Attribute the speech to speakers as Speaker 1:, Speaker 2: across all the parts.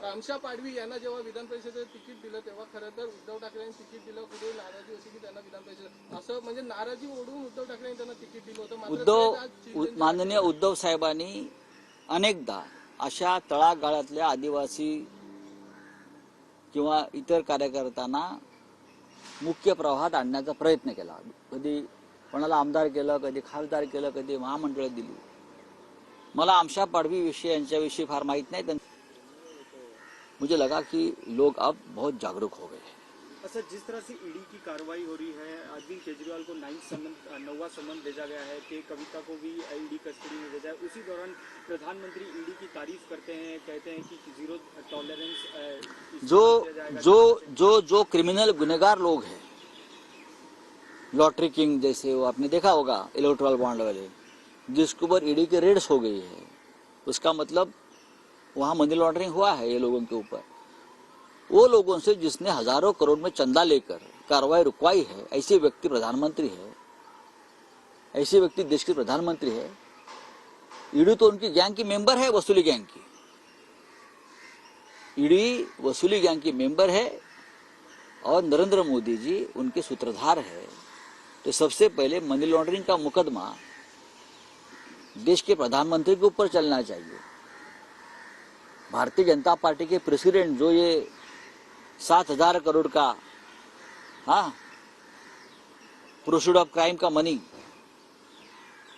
Speaker 1: आमशा पाडवी यांना जेव्हा विधान परिषदेचं तिकीट दिलं तेव्हा खरं तर उद्धव ठाकरेंनी तिकीट दिलं, कुठे नाराजी होती की त्यांना विधान परिषद असं म्हणजे नाराजी ओढून उद्धव ठाकरेंनी त्यांना तिकीट दिलं होतं. मात्र
Speaker 2: माननीय उद्धव साहेबांनी अनेकदा अशा तळागाळातल्या आदिवासी किंवा इतर कार्यकर्त्यांना मुख्य प्रवाहात आणण्याचा प्रयत्न केला. कधी कोणाला आमदार केलं, कधी खासदार केलं, कधी महामंडळ दिली. मला आमशा पाडवी विषय यांच्याविषयी फार माहित नाही. मुझे लगा कि लोग अब बहुत जागरूक हो गए.
Speaker 3: अच्छा, जिस तरह से ईडी की कार्रवाई हो रही है, अरविंद केजरीवाल को 9वां समन भेजा गया है कि कविता को भी ईडी कस्टडी में भेजा है. उसी दौरान प्रधानमंत्री ईडी की तारीफ करते हैं, कहते हैं कि जीरो टॉलरेंस.
Speaker 2: जो क्रिमिनल गुनहगार लोग हैं, लॉटरी किंग जैसे वो आपने देखा होगा, इलेक्टोरल बॉन्ड वाले, जिसके ऊपर ईडी की रेड्स हो गई है, उसका मतलब वहां मनी लॉन्ड्रिंग हुआ है ये लोगों के ऊपर. वो लोगों से जिसने हजारों करोड़ में चंदा लेकर कार्रवाई रुकवाई है, ऐसे व्यक्ति प्रधानमंत्री है, ऐसे व्यक्ति देश के प्रधानमंत्री है. ईडी तो उनकी गैंग की मेंबर है, वसूली गैंग की. ईडी वसूली गैंग की मेंबर है और नरेंद्र मोदी जी उनके सूत्रधार है. तो सबसे पहले मनी लॉन्ड्रिंग का मुकदमा देश के प्रधानमंत्री के ऊपर चलना चाहिए. भारतीय जनता पार्टी के प्रेसिडेंट जो ये 7,000 करोड़ का प्रोसीड ऑफ क्राइम का मनी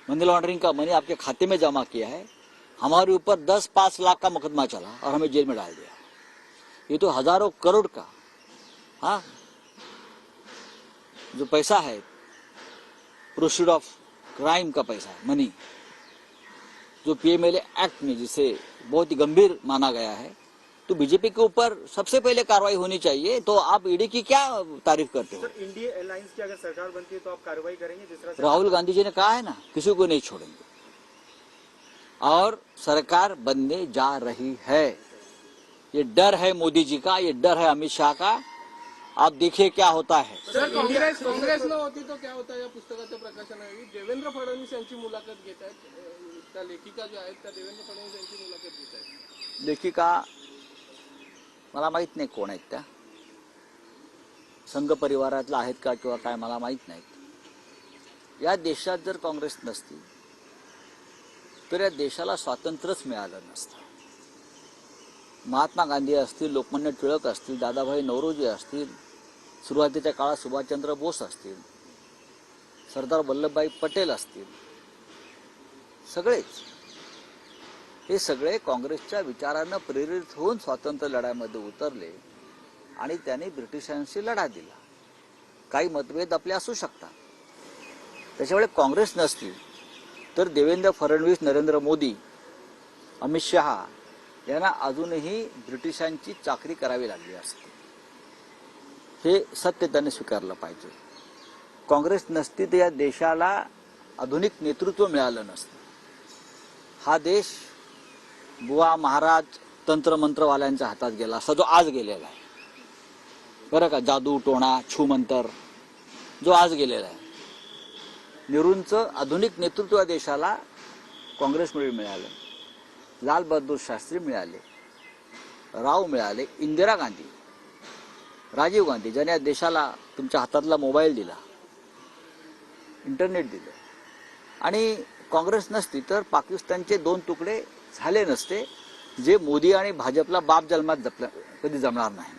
Speaker 2: लॉन्ड्रिंग का मनी आपके खाते में जमा किया है, हमारे ऊपर 10-5 लाख का मुकदमा चला और हमें जेल में डाल दिया. ये तो हजारों करोड़ का जो पैसा है, प्रोसीड ऑफ क्राइम का पैसा है, मनी जो पीएमएलए एक्ट में जिसे बहुत ही गंभीर माना गया है. तो बीजेपी के ऊपर सबसे पहले कार्रवाई होनी चाहिए. तो आप ईडी की क्या तारीफ करते हो?
Speaker 3: सर, इंडिया अलायंस की अगर सरकार बनती है तो आप कार्रवाई करेंगे जिस तरह से
Speaker 2: राहुल गांधी जी ने कहा है ना, किसी को नहीं छोड़ेंगे. और सरकार बनने जा रही है. ये डर है मोदी जी का, ये डर है अमित शाह का. आप देखिए क्या होता है.
Speaker 1: सर, काँग्रेस न होती तो क्या होता. या पुस्तकाच्या प्रकाशनावेळी देवेंद्र फडणवीस यांची मुलाखत घेत आहेत. त्या लेखिका ज्या आहेत त्या देवेंद्र फडणवीस यांची मुलाखत घेत आहेत.
Speaker 2: लेखिका मला माहित नाही कोण आहेत त्या, संघ परिवारातला आहेत का किंवा काय मला माहित नाहीत. या देशात जर काँग्रेस नसती तर या देशाला स्वातंत्र्यच मिळालं नसतं. महात्मा गांधी असतील, लोकमान्य टिळक असतील, दादाभाई नौरोजी असतील, सुरुवातीच्या काळात सुभाषचंद्र बोस असतील, सरदार वल्लभभाई पटेल असतील, सगळेच हे सगळे काँग्रेसच्या विचारानं प्रेरित होऊन स्वातंत्र्य लढ्यामध्ये उतरले आणि त्यांनी ब्रिटिशांशी लढा दिला. काही मतभेद आपले असू शकतात. त्याच्यामुळे काँग्रेस नसती तर देवेंद्र फडणवीस, नरेंद्र मोदी, अमित शहा यांना अजूनही ब्रिटिशांची चाकरी करावी लागली असती. हे सत्य त्यांनी स्वीकारलं पाहिजे. काँग्रेस नसती तर या देशाला आधुनिक नेतृत्व मिळालं नसतं. हा देश बुवा महाराज तंत्रमंत्रवाल्यांच्या हातात गेला असा जो आज गेलेला आहे, बरं का, जादू टोणा छूमंतर जो आज गेलेला आहे. नेहरूंचं आधुनिक नेतृत्व देशाला काँग्रेसमुळे मिळालं. लाल बहादूर शास्त्री मिळाले, राव मिळाले, इंदिरा गांधी, राजीव गांधी ज्याने या देशाला तुमच्या हातातला मोबाईल दिला, इंटरनेट दिलं. आणि काँग्रेस नसती तर पाकिस्तानचे 2 तुकडे झाले नसते, जे मोदी आणि भाजपला बाप जन्मात कधी जमणार नाही.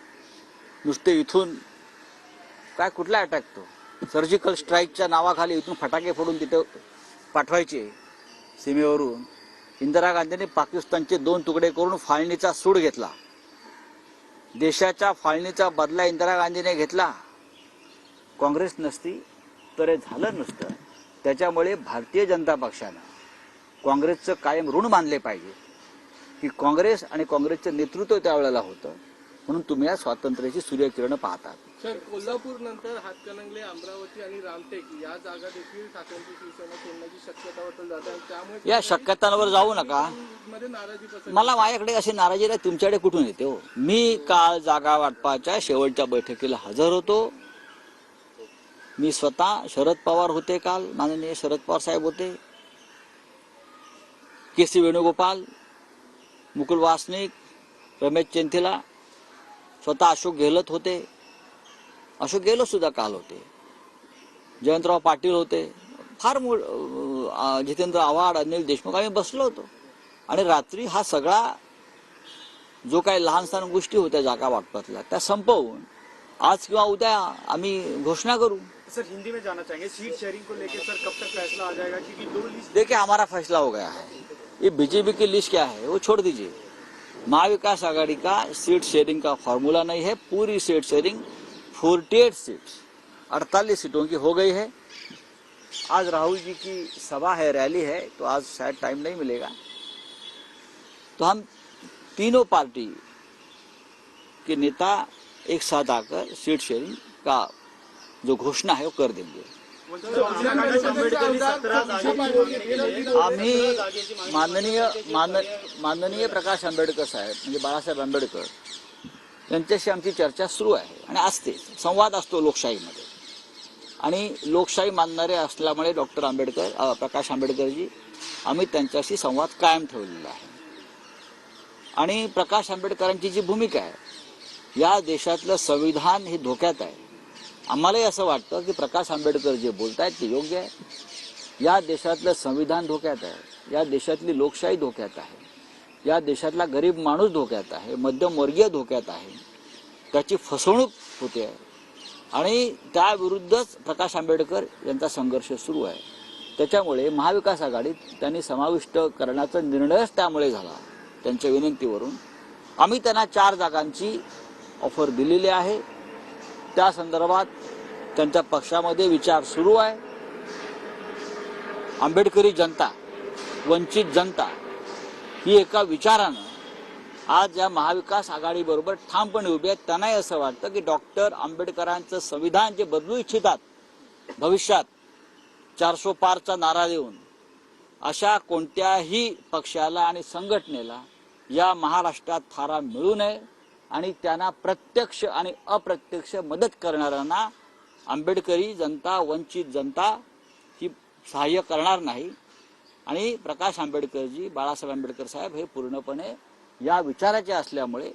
Speaker 2: नुसते इथून काय कुठला अटॅक, तो सर्जिकल स्ट्राईकच्या नावाखाली इथून फटाके फोडून तिथे पाठवायचे सीमेवरून. इंदिरा गांधीने पाकिस्तानचे 2 तुकडे करून फाळणीचा सूड घेतला. देशाच्या फाळणीचा बदला इंदिरा गांधीने घेतला. काँग्रेस नसती तर हे झालं नसतं. त्याच्यामुळे भारतीय जनता पक्षानं काँग्रेसचं कायम ऋण मानले पाहिजे की काँग्रेस आणि काँग्रेसचं नेतृत्व त्यावेळेला होतं, म्हणून तुम्ही या स्वातंत्र्याची सूर्यकिरण पाहतात.
Speaker 1: सर, कोल्हापूर नंतर हातकणंगले, अमरावती आणि रामटेक या जागा देखील ठाकरेंची शिवसेना सोडण्याची शक्यता वाटत जाते. त्यामुळे
Speaker 2: या शक्यतांवर जाऊ नका. मला माझ्याकडे अशी नाराजी नाही, तुमच्याकडे कुठून येते हो. मी काल जागा वाटपाच्या शेवटच्या बैठकीला हजर होतो. मी स्वतः, शरद पवार होते काल, माननीय शरद पवार साहेब होते, के सी वेणुगोपाल, मुकुल वासनिक, रमेश चेंथीला, स्वतः अशोक गेहलोत होते, अशोक गेहलोत सुद्धा काल होते, जयंतराव पाटील होते, फार जितेंद्र आव्हाड, अनिल देशमुख, आम्ही बसलो होतो. आणि रात्री हा सगळा जो काही लहान सहान गोष्टी होत्या जागा वाटपातल्या त्या संपवून आज किंवा उद्या आम्ही घोषणा करू.
Speaker 3: सर हिंदी में जाना चाहेंगे सीट शेयरिंग को लेकर सर कब तक फैसला आ जाएगा, क्योंकि 2 लिस्ट
Speaker 2: देखिए हमारा फैसला हो गया है. ये बीजेपी की लिस्ट क्या है वो छोड़ दीजिए. महाविकास आघाड़ी का सीट शेयरिंग का फॉर्मूला नहीं है. पूरी सीट शेयरिंग 48 सीट्स 48 सीटों की हो गई है. आज राहुल जी की सभा है, रैली है, तो आज शायद टाइम नहीं मिलेगा. तो हम तीनों पार्टी के नेता एक साथ आकर सीट शेयरिंग का जो घोषणा है वो कर देंगे. आम्ही माननीय प्रकाश आंबेडकर साहेब म्हणजे बाळासाहेब आंबेडकर यांच्याशी आमची चर्चा सुरू आहे आणि असते, संवाद असतो लोकशाहीमध्ये. आणि लोकशाही मानणारे असल्यामुळे डॉक्टर आंबेडकर, प्रकाश आंबेडकरजी, आम्ही त्यांच्याशी संवाद कायम ठेवलेला आहे. आणि प्रकाश आंबेडकरांची जी भूमिका आहे, या देशातलं संविधान हे धोक्यात आहे. आम्हालाही असं वाटतं की प्रकाश आंबेडकर जे बोलतायत ते योग्य आहे. या देशातलं संविधान धोक्यात आहे, या देशातली लोकशाही धोक्यात आहे, या देशातला गरीब माणूस धोक्यात आहे, मध्यमवर्गीय धोक्यात आहे, त्याची फसवणूक होते आहे. आणि त्याविरुद्धच प्रकाश आंबेडकर यांचा संघर्ष सुरू आहे. त्याच्यामुळे महाविकास आघाडीत त्यांनी समाविष्ट करण्याचा निर्णयच त्यामुळे झाला. त्यांच्या विनंतीवरून आम्ही त्यांना 4 जागांची ऑफर दिलेली आहे. त्या संदर्भात त्यांच्या पक्षामध्ये विचार सुरू आहे. आंबेडकरी जनता, वंचित जनता ही एका विचारानं आज या महाविकास आघाडीबरोबर ठामपणे उभी आहे. त्यांनाही असं वाटतं की डॉक्टर आंबेडकरांचं संविधान जे बदलू इच्छितात भविष्यात 400 पारचा नारा देऊन, अशा कोणत्याही पक्षाला आणि संघटनेला या महाराष्ट्रात थारा मिळू नये. आणि त्यांना प्रत्यक्ष आणि अप्रत्यक्ष मदत करणाऱ्यांना आंबेडकरी जनता, वंचित जनता ही सहाय्य करणार नाही. आणि प्रकाश आंबेडकरजी, बाळासाहेब आंबेडकर साहेब हे पूर्णपणे या विचाराचे असल्यामुळे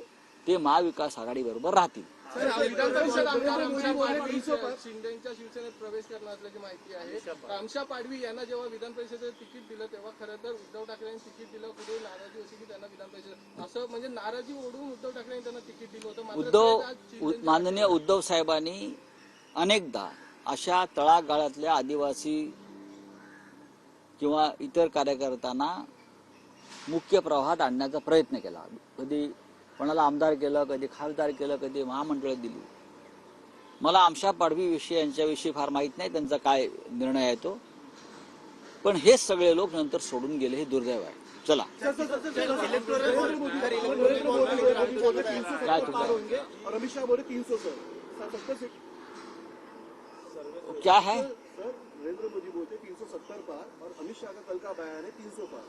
Speaker 2: ते महाविकास आघाडीबरोबर राहतील.
Speaker 1: विधान परिषद आमदार रामशा पाडवी शिंदेच्या शिवसेनेत प्रवेश करणार असल्याची माहिती आहे. रामशा पाडवी यांना जेव्हा विधान परिषदेचं तिकीट दिलं तेव्हा खरं तर उद्धव ठाकरेंनी तिकीट दिलं, कुठे नाराजी होती की त्यांना विधान परिषद, असं म्हणजे नाराजी ओढून उद्धव ठाकरेंनी त्यांना तिकीट दिलं होतं.
Speaker 2: माननीय उद्धव साहेबांनी अनेकदा अशा तळागाळातल्या आदिवासी किंवा इतर कार्यकर्त्यांना मुख्य प्रवाहात आणण्याचा प्रयत्न केला. कधी कोणाला आमदार केलं, कधी खासदार केलं, कधी महामंडळ दिली. मला आमशा पाडवी विषयी यांच्याविषयी फार माहीत नाही त्यांचा काय निर्णय आहे तो. पण हेच सगळे लोक नंतर सोडून गेले, हे दुर्दैव आहे. चला काय क्या है,
Speaker 4: नरेंद्र मोदी बोलते 370 पार और अमित शाह का कल का बयान है 300 पार.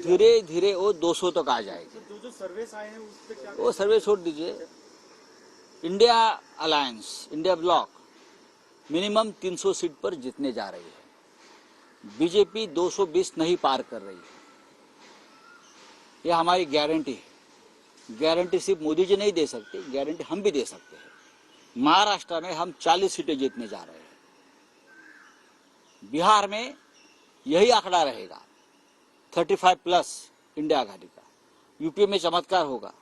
Speaker 2: धीरे धीरे वो 200 तक आ जाएगी.
Speaker 3: जो सर्वेस आए हैं उस पे क्या,
Speaker 2: वो सर्वे छोड़ दीजिए. India alliance, India block minimum 300 seat पर जीतने जा रही है. बीजेपी 220 नहीं पार कर रही है. ये हमारी गारंटी है. गारंटी सिर्फ मोदी जी नहीं दे सकते, गारंटी हम भी दे सकते हैं. महाराष्ट्र में हम 40 सीटें जीतने जा रहे हैं. बिहार में यही आंकड़ा रहेगा 35+ इंडिया आघाड़ी का. यूपी में चमत्कार होगा.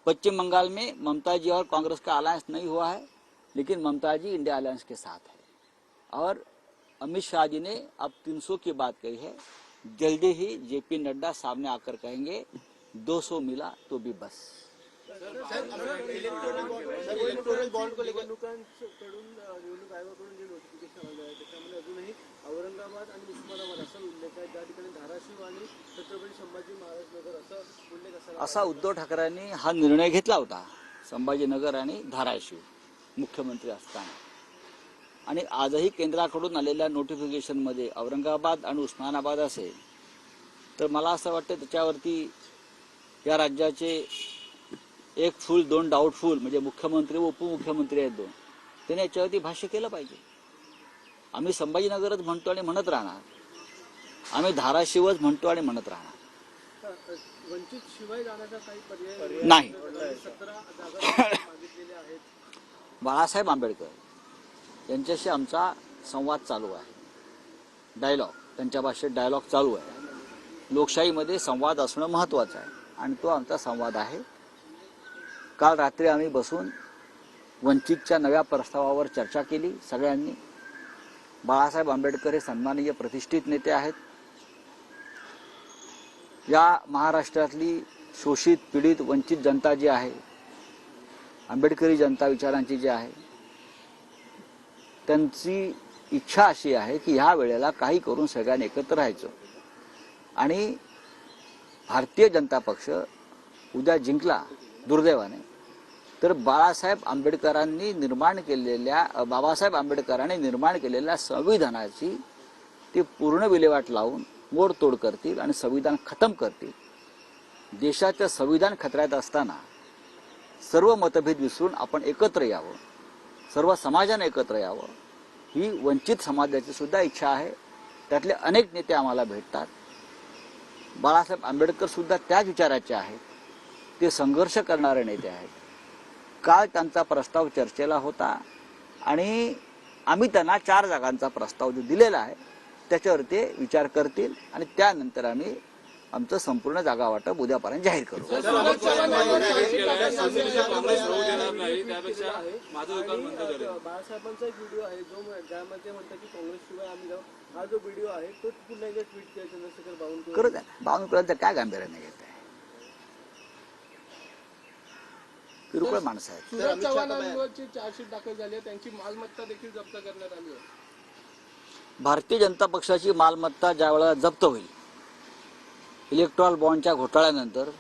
Speaker 2: पश्चिम बंगाल में ममता जी और कांग्रेस का अलायंस नहीं हुआ है, लेकिन ममता जी इंडिया अलायंस के साथ है. और अमित शाह जी ने अब 300 की बात कही है. जल्दी ही जेपी नड्डा सामने आकर कहेंगे 200 मिला तो भी बस.
Speaker 4: इलेक्टोरल बॉन्ड को लेकर निवडणूक आयोगाकडून जे नोटिफिकेशन आलं आहे त्याच्यामध्ये अजूनही औरंगाबाद आणि उस्मानाबाद असा उल्लेख आहे, ज्या ठिकाणी धाराशिव आणि छत्रपती संभाजी महाराज नगर असा उल्लेख असायला
Speaker 2: असा उद्धव ठाकरेंनी हा निर्णय घेतला होता. संभाजीनगर आणि धाराशिव मुख्यमंत्री असताना. आणि आजही केंद्राकडून आलेल्या नोटिफिकेशनमध्ये औरंगाबाद आणि उस्मानाबाद असेल तर मला असं वाटतं त्याच्यावरती या राज्याचे 1 फुल 2 डाऊटफुल म्हणजे मुख्यमंत्री व उपमुख्यमंत्री आहेत 2, त्याने याच्यावरती भाष्य केलं पाहिजे. आम्ही संभाजीनगरच म्हणतो आणि म्हणत राहणार, आम्ही धाराशिवच म्हणतो आणि म्हणत राहणार.
Speaker 4: वंचित शिवाय जाण्याचा काही पर्याय
Speaker 2: नाही.
Speaker 4: 17 जागा मागितलेल्या आहेत.
Speaker 2: बाळासाहेब आंबेडकर यांच्याशी आमचा संवाद चालू आहे, डायलॉग, त्यांच्या भाषेत डायलॉग चालू आहे. लोकशाहीमध्ये संवाद असणं महत्त्वाचं आहे आणि तो आमचा संवाद आहे. काल रात्री आम्ही बसून वंचितच्या नव्या प्रस्तावावर चर्चा केली सगळ्यांनी. बाळासाहेब आंबेडकर हे सन्माननीय प्रतिष्ठित नेते आहेत. या महाराष्ट्रातली शोषित पीडित वंचित जनता जी आहे, आंबेडकरी जनता विचारांची जी आहे, त्यांची इच्छा अशी आहे की ह्या वेळेला काही करून सगळ्यांनी एकत्र राहायचं. आणि भारतीय जनता पक्ष उद्या जिंकला दुर्दैवाने तर बाबासाहेब आंबेडकरांनी निर्माण केलेल्या संविधानाची ते पूर्ण विल्हेवाट लावून मोडतोड करतील आणि संविधान खतम करतील. देशाचं संविधान खतऱ्यात असताना सर्व मतभेद विसरून आपण एकत्र यावं, सर्व समाजाने एकत्र यावं, ही वंचित समाजाची सुद्धा इच्छा आहे. त्यातले अनेक नेते आम्हाला भेटतात. बाळासाहेब आंबेडकर सुद्धा त्याच विचाराचे आहेत. ते संघर्ष करणारे नेते आहेत. काल त्यांचा प्रस्ताव चर्चेला होता आणि आम्ही त्यांना 4 जागांचा प्रस्ताव जो दिलेला आहे त्याच्यावर ते विचार करतील आणि त्यानंतर आम्ही आमचं संपूर्ण जागा वाटप उद्यापर्यंत जाहीर करू.
Speaker 4: बाळासाहेबांचा एक व्हिडिओ आहे जो ज्यामध्ये म्हणतात की काँग्रेस शिवाय आम्ही जाऊ. हा जो व्हिडिओ आहे तो पुन्हा एकदा ट्विट केला चंद्रशेखर बावनकुळे.
Speaker 2: करत आहे. बावनकुळेंचं काय गांभीर्याने घेत आहे? किरकोळ माणसं आहेत.
Speaker 1: सुरज चव्हाणांवरची चार्जशीट दाखल झाली आहे, त्यांची मालमत्ता देखील जप्त करण्यात आली आहे.
Speaker 2: भारतीय जनता पक्षाची मालमत्ता ज्यावेळेला जप्त होईल इलेक्ट्रॉल बॉन्डच्या घोटाळ्यानंतर,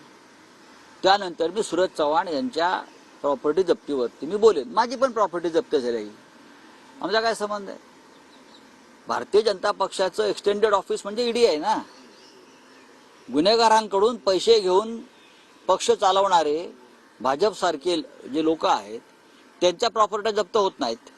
Speaker 2: त्यानंतर मी सुरज चव्हाण यांच्या प्रॉपर्टी जप्तीवरती मी बोलेन. माझी पण प्रॉपर्टी जप्त झाली, आमचा काय संबंध आहे? भारतीय जनता पक्षाचं एक्सटेंडेड ऑफिस म्हणजे ईडी आहे ना. गुन्हेगारांकडून पैसे घेऊन पक्ष चालवणारे भाजप सारखे जे लोक आहेत त्यांच्या प्रॉपर्टी जप्त होत नाहीत.